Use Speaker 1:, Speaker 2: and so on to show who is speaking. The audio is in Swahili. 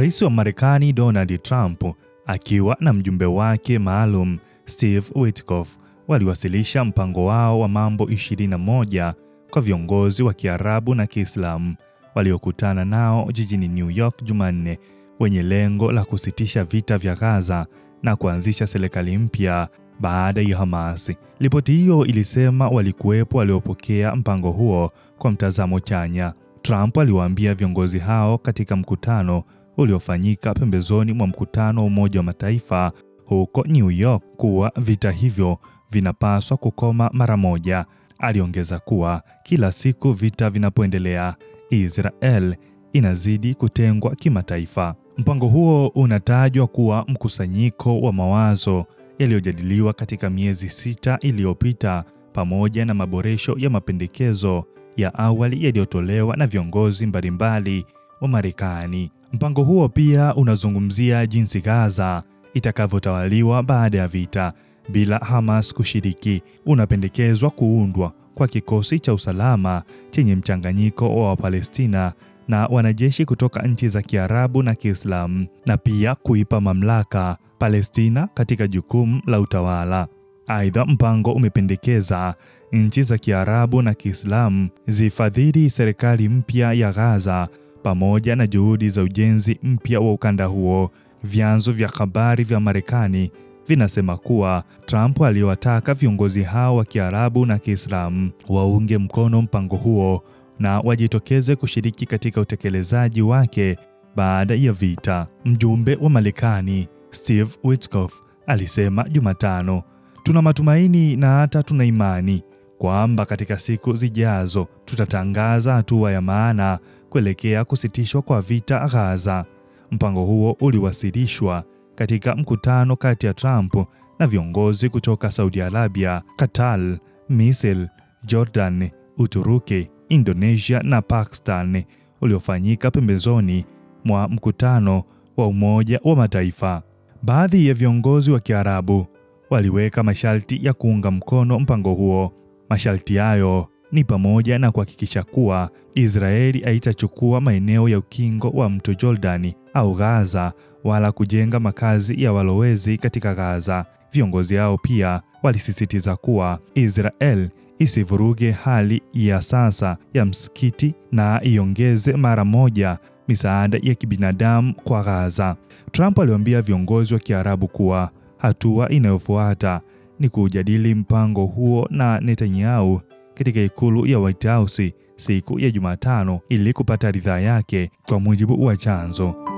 Speaker 1: Rais wa Marekani Donald Trump akiwa na mjumbe wake maalum Steve Witkoff waliwasilisha mpango wao wa mambo 21 kwa viongozi wa Kiarabu na Kiislamu waliokutana nao jijini New York Jumanne, wenye lengo la kusitisha vita vya Gaza na kuanzisha serikali mpya baada ya Hamas. Ripoti hiyo ilisema walikuwepo waliopokea mpango huo kwa mtazamo chanya. Trump aliwaambia viongozi hao katika mkutano uliofanyika pembezoni mwa mkutano wa Umoja wa Mataifa huko New York kuwa vita hivyo vinapaswa kukoma mara moja. Aliongeza kuwa kila siku vita vinapoendelea, Israel inazidi kutengwa kimataifa. Mpango huo unatajwa kuwa mkusanyiko wa mawazo yaliyojadiliwa katika miezi 6 iliyopita, pamoja na maboresho ya mapendekezo ya awali yaliyotolewa na viongozi mbalimbali wa Marekani. Mpango huo pia unazungumzia jinsi Gaza itakavyotawaliwa baada ya vita bila Hamas kushiriki. Unapendekezwa kuundwa kwa kikosi cha usalama chenye mchanganyiko wa Wapalestina na wanajeshi kutoka nchi za Kiarabu na Kiislamu, na pia kuipa mamlaka Palestina katika jukumu la utawala. Aidha, mpango umependekeza nchi za Kiarabu na Kiislamu zifadhili serikali mpya ya Gaza pamoja na juhudi za ujenzi mpya wa ukanda huo. Vyanzo vya habari vya Marekani vinasema kuwa Trump aliwataka viongozi hao wa Kiarabu na Kiislamu waunge mkono mpango huo na wajitokeze kushiriki katika utekelezaji wake baada ya vita. Mjumbe wa Marekani Steve Witkoff alisema Jumatano, "Tuna matumaini na hata tuna imani kwamba katika siku zijazo tutatangaza hatua ya maana kuelekea kusitishwa kwa vita Gaza." Mpango huo uliwasilishwa katika mkutano kati ya Trump na viongozi kutoka Saudi Arabia, Qatar, Misri, Jordan, Uturuki, Indonesia na Pakistan, uliofanyika pembezoni mwa mkutano wa Umoja wa Mataifa. Baadhi ya viongozi wa Kiarabu waliweka masharti ya kuunga mkono mpango huo. Masharti hayo ni pamoja na kuhakikisha kuwa Israeli haitachukua maeneo ya ukingo wa mto Jordani au Gaza, wala kujenga makazi ya walowezi katika Gaza. Viongozi hao pia walisisitiza kuwa Israel isivuruge hali ya sasa ya msikiti na iongeze mara moja misaada ya kibinadamu kwa Gaza. Trump aliwaambia viongozi wa Kiarabu kuwa hatua inayofuata ni kujadili mpango huo na Netanyahu katika ikulu ya White House siku ya Jumatano ili kupata ridhaa yake, kwa mujibu wa chanzo.